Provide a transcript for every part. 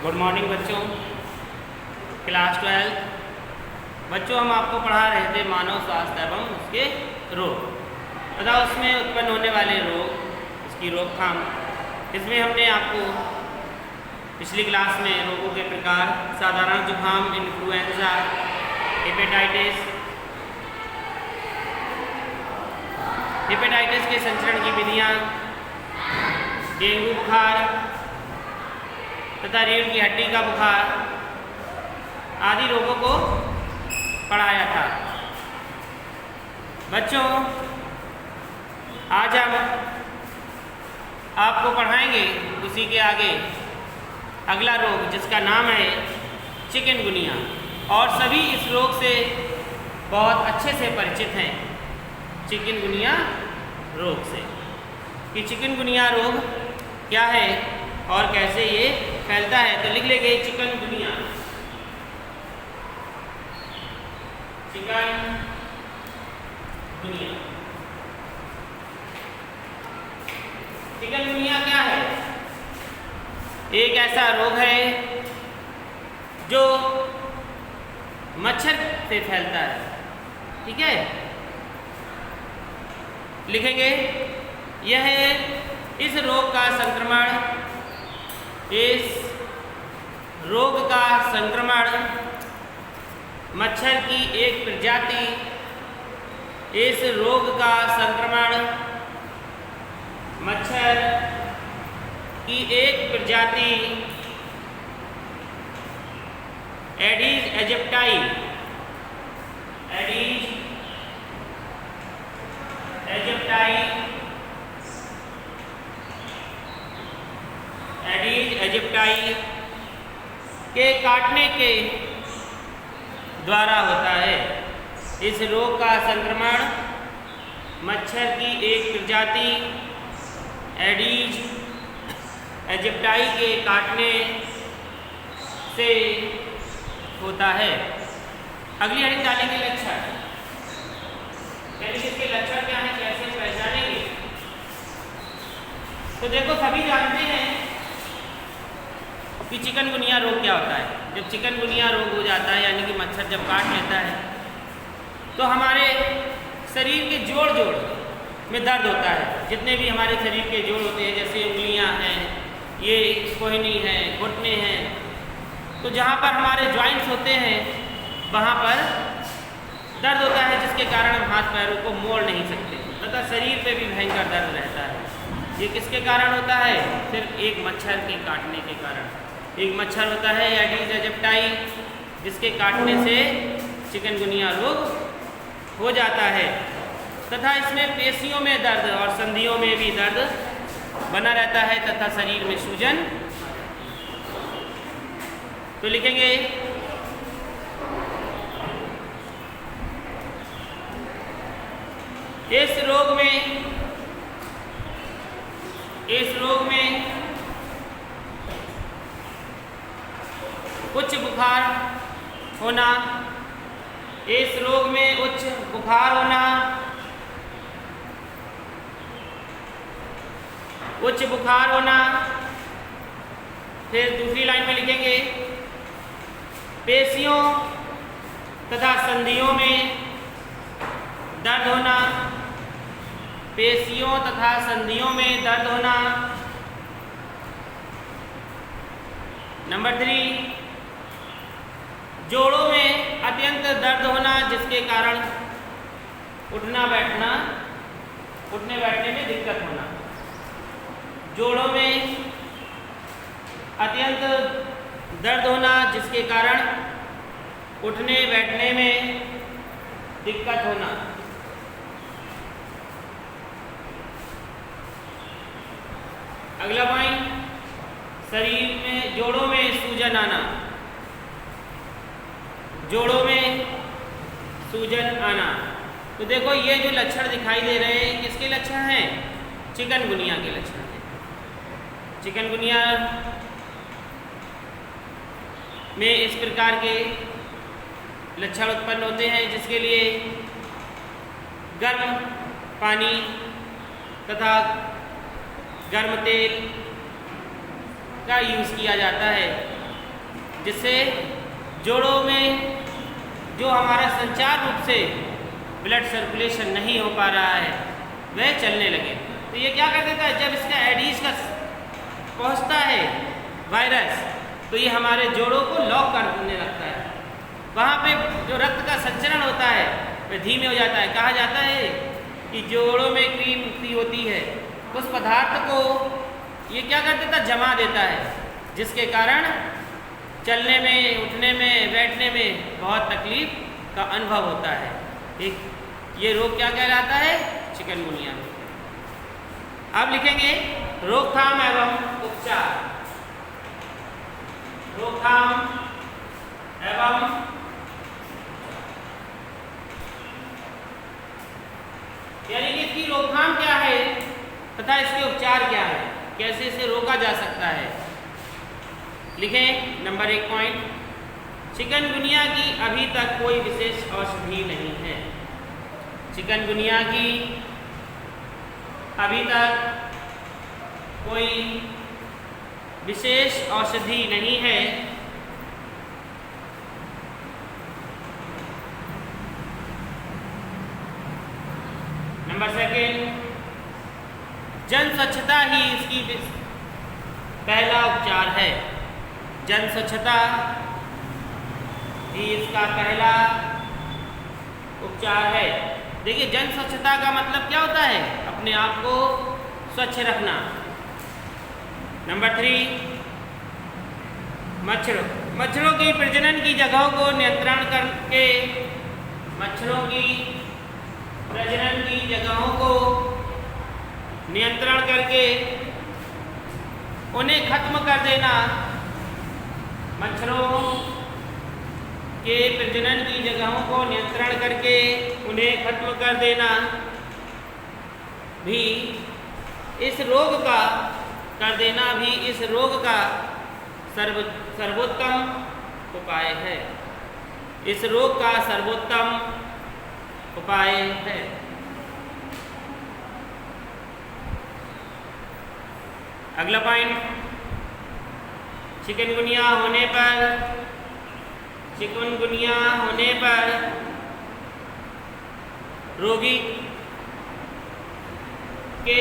Good morning बच्चों। Class 12 बच्चों, हम आपको पढ़ा रहे थे मानव स्वास्थ्य एवं उसके रोग तथा उसमें उत्पन्न होने वाले रोग, उसकी रोकथाम। इसमें हमने आपको पिछली क्लास में रोगों के प्रकार, साधारण जुकाम, इन्फ्लुएंजा, हेपेटाइटिस के संचरण की विधियाँ, डेंगू बुखार तथा रीढ़ की हड्डी का बुखार आदि रोगों को पढ़ाया था। बच्चों, आज हम आपको पढ़ाएंगे उसी के आगे अगला रोग, जिसका नाम है चिकनगुनिया। और सभी इस रोग से बहुत अच्छे से परिचित हैं, चिकनगुनिया रोग से, कि चिकनगुनिया रोग क्या है और कैसे ये फैलता है। तो लिख लेंगे चिकनगुनिया। चिकनगुनिया क्या है? एक ऐसा रोग है जो मच्छर से फैलता है। ठीक है, लिखेंगे यह इस रोग का संक्रमण मच्छर की एक प्रजाति एडिस एजिप्टाई के काटने के द्वारा होता है। इस रोग का संक्रमण मच्छर की एक प्रजाति एडिस एजिप्टाई के काटने से होता है। अगली हेडिंग डालेंगे लक्षण। इसके लक्षण क्या है, कैसे पहचानेंगे? तो देखो, सभी जानते हैं कि चिकनगुनिया रोग क्या होता है। जब चिकनगुनिया रोग हो जाता है, यानी कि मच्छर जब काट लेता है, तो हमारे शरीर के जोड़ में दर्द होता है। जितने भी हमारे शरीर के जोड़ होते हैं, जैसे उंगलियां हैं, ये कोहनी है, घुटने हैं, तो जहाँ पर हमारे जॉइंट्स होते हैं वहाँ पर दर्द होता है, जिसके कारण हम हाथ पैरों को मोड़ नहीं सकते तथा शरीर पे भी भयंकर दर्द रहता है। ये किसके कारण होता है? सिर्फ एक मच्छर के काटने के कारण। एक मच्छर होता है एडिस एजिप्टाई, जिसके काटने से चिकनगुनिया रोग हो जाता है तथा इसमें पेशियों में दर्द और संधियों में भी दर्द बना रहता है तथा शरीर में सूजन। तो लिखेंगे इस रोग में उच्च बुखार होना, फिर दूसरी लाइन में लिखेंगे पेशियों तथा संधियों में दर्द होना, नंबर 3 जोड़ों में अत्यंत दर्द होना, जिसके कारण उठने बैठने में दिक्कत होना। जोड़ों में अत्यंत दर्द होना, जिसके कारण उठने बैठने में दिक्कत होना। अगला पॉइंट, शरीर में जोड़ों में सूजन आना। तो देखो, ये जो लक्षण दिखाई दे रहे हैं, किसके लक्षण हैं? चिकनगुनिया के लक्षण हैं। चिकनगुनिया में इस प्रकार के लक्षण उत्पन्न होते हैं, जिसके लिए गर्म पानी तथा गर्म तेल का यूज़ किया जाता है। जिससे जोड़ों में जो हमारा संचार रूप से ब्लड सर्कुलेशन नहीं हो पा रहा है वह चलने लगे। तो ये क्या कर देता है, जब इसका एडीज का पहुंचता है वायरस तो ये हमारे जोड़ों को लॉक कर देने लगता है। वहाँ पे जो रक्त का संचरण होता है वह धीमे हो जाता है। कहा जाता है कि जोड़ों में क्रीम सी होती है, उस पदार्थ को ये क्या कर देता है, जमा देता है, जिसके कारण चलने में, उठने में, बैठने में बहुत तकलीफ का अनुभव होता है। एक ये रोग क्या कहलाता है, चिकनगुनिया रोग। अब लिखेंगे रोकथाम एवं उपचार। रोकथाम एवं यानी कि इसकी रोकथाम क्या है तथा इसके उपचार क्या है, कैसे इसे रोका जा सकता है। लिखें नंबर 1 पॉइंट, चिकनगुनिया की अभी तक कोई विशेष औषधि नहीं है। चिकनगुनिया की अभी तक कोई विशेष औषधि नहीं है। नंबर 2, जन स्वच्छता ही इसकी पहला उपचार है। जन स्वच्छता ही इसका पहला उपचार है। देखिए जन स्वच्छता का मतलब क्या होता है, अपने आप को स्वच्छ रखना। नंबर 3, मच्छरों की प्रजनन की जगहों को नियंत्रण करके, मच्छरों की प्रजनन की जगहों को नियंत्रण करके उन्हें खत्म कर देना। मच्छरों के प्रजनन की जगहों को नियंत्रण करके उन्हें खत्म कर देना भी इस रोग का सर्वोत्तम उपाय है। इस रोग का सर्वोत्तम उपाय है। अगला पॉइंट, चिकनगुनिया होने पर रोगी के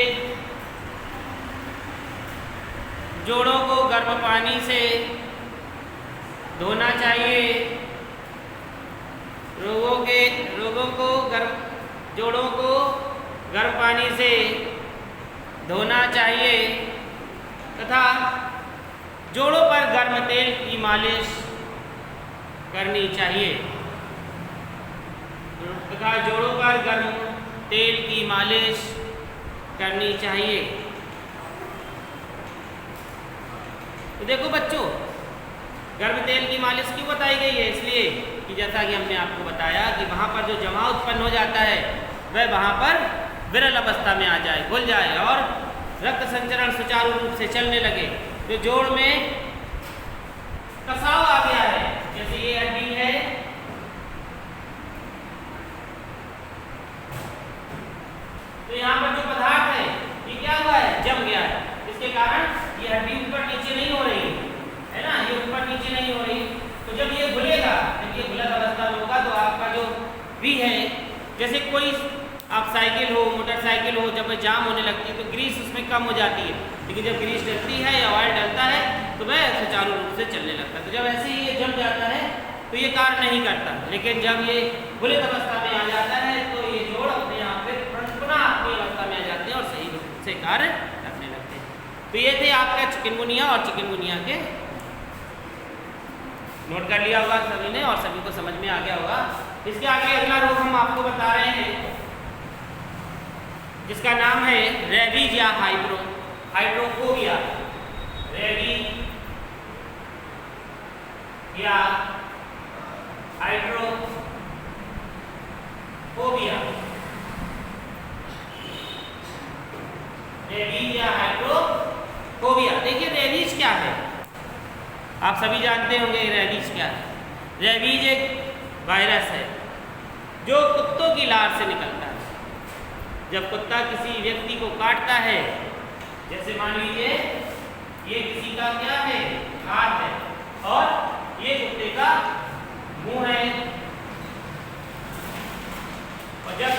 जोड़ों को गर्म पानी से धोना चाहिए। जोड़ों को गर्म पानी से धोना चाहिए तथा जोड़ों पर गर्म तेल की मालिश करनी चाहिए। तथा जोड़ों पर गर्म तेल की मालिश करनी चाहिए। तो देखो बच्चों, गर्म तेल की मालिश क्यों बताई गई है, इसलिए कि जैसा कि हमने आपको बताया कि वहाँ पर जो जमाव उत्पन्न हो जाता है वह वहाँ पर विरल अवस्था में आ जाए, घुल जाए और रक्त संचरण सुचारू रूप से चलने लगे। तो जोड़ में कसाव आ गया है, जैसे ये हड्डी है, तो यहाँ पर जो पदार्थ है ये क्या हुआ है, जम गया है। इसके कारण ये हड्डी ऊपर नीचे नहीं हो रही है ना, ये ऊपर नीचे नहीं हो रही। तो जब ये घुलेगा, जब ये घुलत अवस्था में होगा तो आपका जो भी है, जैसे कोई आप साइकिल हो, मोटरसाइकिल हो, जब जाम होने लगती है तो ग्रीस उसमें कम हो जाती है, लेकिन जब ग्रीस डलती है या ऑयल डलता है तो वह सुचारू रूप से चलने लगता है। तो जब ऐसे ही ये जम जाता है तो ये कार्य नहीं करता, लेकिन जब ये घुलित अवस्था में आ जाता है तो ये जोड़ अपने आप पुनः अपनी अवस्था में आ जाते हैं और सही रूप से कार्य करने लगते हैं। तो ये थे आपका चिकनगुनिया और चिकनगुनिया के, नोट कर लिया होगा सभी ने और सभी को समझ में आ गया होगा। इसके आगे अगला रोग हम आपको बता रहे हैं जिसका नाम है रेबीज या हाइड्रोफोबिया। रेबीज या हाइड्रोफोबिया। रेबीज या हाइड्रोफोबिया। देखिए रेबीज क्या है, आप सभी जानते होंगे रेबीज क्या है। रेबीज एक वायरस है जो कुत्तों की लार से निकलता है। जब कुत्ता किसी व्यक्ति को काटता है, जैसे मान लीजिए ये किसी का क्या है, हाथ है और जब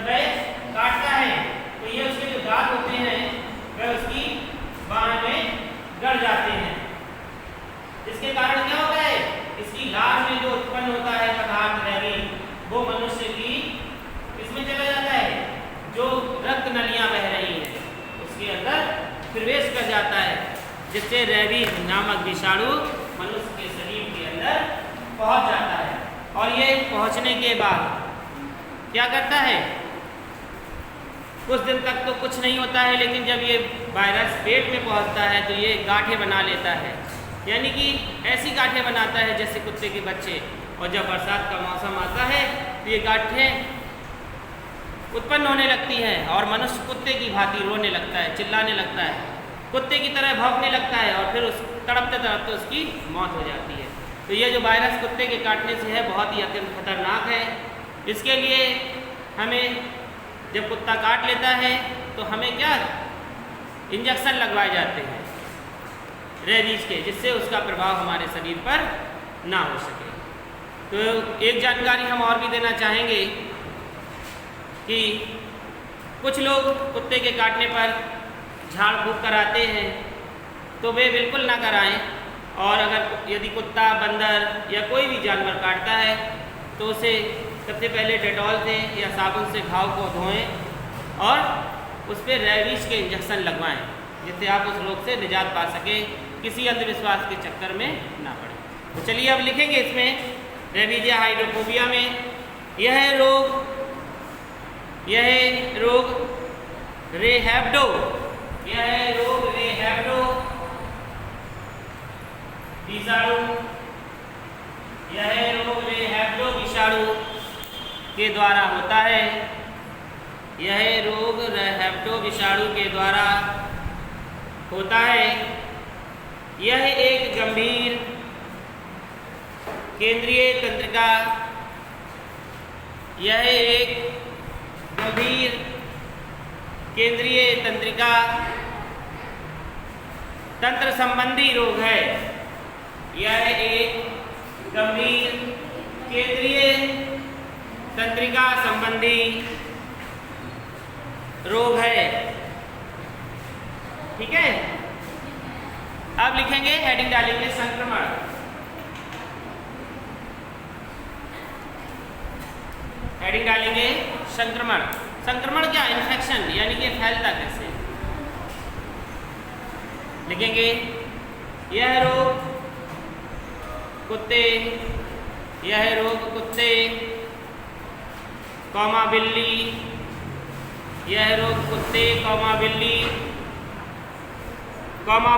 वह काटता है तो ये उसके जो दांत होते हैं वह उसकी बाह में गड़ जाते हैं। इसके कारण क्या होता है, इसकी लार में जो उत्पन्न होता है पदार्थ रैवी, वो मनुष्य की इसमें चला जाता है, जो रक्त नलियां बह रही हैं उसके अंदर प्रवेश कर जाता है, जिससे रैवी नामक विषाणु मनुष्य के शरीर के अंदर पहुंच जाता है। और ये पहुंचने के बाद क्या करता है, कुछ दिन तक तो कुछ नहीं होता है, लेकिन जब ये वायरस पेट में पहुंचता है तो ये गांठें बना लेता है, यानी कि ऐसी गांठें बनाता है जैसे कुत्ते के बच्चे। और जब बरसात का मौसम आता है तो ये गांठें उत्पन्न होने लगती हैं और मनुष्य कुत्ते की भांति रोने लगता है, चिल्लाने लगता है, कुत्ते की तरह भौंकने लगता है और फिर उस तड़पते तड़पते उसकी मौत हो जाती है। तो ये जो वायरस कुत्ते के काटने से है बहुत ही अत्यंत खतरनाक है। इसके लिए हमें जब कुत्ता काट लेता है तो हमें क्या इंजेक्शन लगवाए जाते हैं रेबीज के, जिससे उसका प्रभाव हमारे शरीर पर ना हो सके। तो एक जानकारी हम और भी देना चाहेंगे कि कुछ लोग कुत्ते के काटने पर झाड़ फूंक कराते हैं, तो वे बिल्कुल ना कराएं। और अगर यदि कुत्ता, बंदर या कोई भी जानवर काटता है तो उसे सबसे पहले डेटॉल से या साबुन से घाव को धोएं और उस पर रेबीज के इंजेक्शन लगवाएं, जिससे आप उस रोग से निजात पा सकें, किसी अंधविश्वास के चक्कर में ना पड़े। तो चलिए अब लिखेंगे इसमें रेबीजिया हाइड्रोफोबिया में यह रोग रेहैप्डो विषाणु के द्वारा होता है। यह रोग रेहैप्डो विषाणु के द्वारा होता है। यह एक गंभीर केंद्रीय तंत्रिका तंत्र संबंधी रोग है। यह एक गंभीर केंद्रीय तंत्रिका संबंधी रोग है। ठीक है, अब लिखेंगे, हेडिंग डालेंगे संक्रमण। हेडिंग डालेंगे संक्रमण। संक्रमण क्या, इन्फेक्शन, यानी कि फैलता कैसे। लिखेंगे यह रोग कुत्ते कौमा बिल्ली, यह रोग कुत्ते कौमा बिल्ली कौमा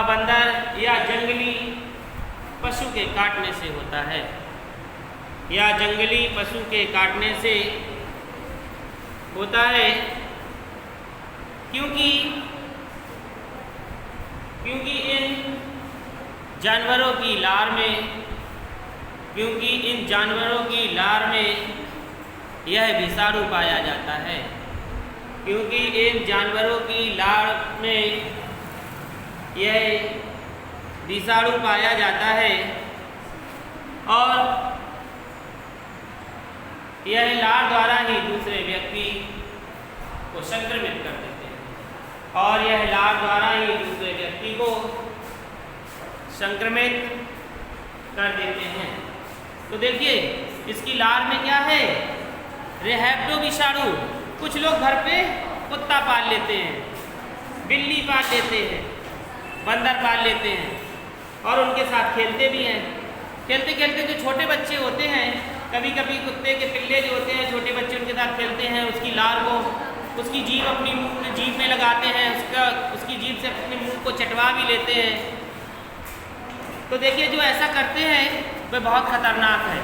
बंदर या जंगली पशु के काटने से होता है, या जंगली पशु के काटने से होता है। क्योंकि इन जानवरों की लार में यह विषाणु पाया जाता है। क्योंकि इन जानवरों की लार में यह विषाणु पाया जाता है और यह लार द्वारा ही दूसरे व्यक्ति को संक्रमित कर देते हैं और यह लार द्वारा ही दूसरे व्यक्ति को संक्रमित कर देते हैं। तो देखिए इसकी लार में क्या है, रेहैप्डो विषाणु। कुछ लोग घर पे कुत्ता पाल लेते हैं, बिल्ली पाल लेते हैं, बंदर पाल लेते हैं और उनके साथ खेलते भी हैं। खेलते खेलते जो छोटे बच्चे होते हैं, कभी कभी कुत्ते के पिल्ले जो होते हैं, छोटे बच्चे उनके साथ खेलते हैं, उसकी लार को उसकी जीभ अपनी जीभ में लगाते हैं, उसकी जीभ से अपने मुंह को चटवा भी लेते हैं। तो देखिए जो ऐसा करते हैं वह बहुत खतरनाक है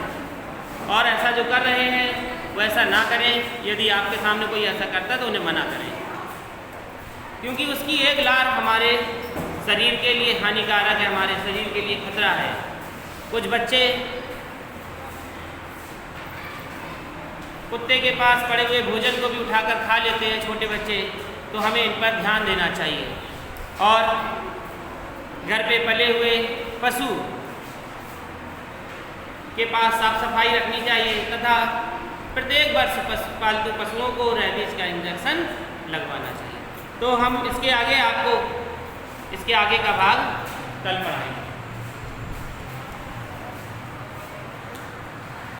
और ऐसा जो कर रहे हैं वो ऐसा ना करें। यदि आपके सामने कोई ऐसा करता है तो उन्हें मना करें, क्योंकि उसकी एक लार हमारे शरीर के लिए हानिकारक है, हमारे शरीर के लिए खतरा है। कुछ बच्चे कुत्ते के पास पड़े हुए भोजन को भी उठाकर खा लेते हैं, छोटे बच्चे, तो हमें इन पर ध्यान देना चाहिए और घर पे पले हुए पशु के पास साफ सफाई रखनी चाहिए तथा प्रत्येक वर्ष पालतू पशुओं को रेबीज का इंजेक्शन लगवाना चाहिए। तो हम इसके आगे आपको इसके आगे का भाग कल पढ़ाएंगे।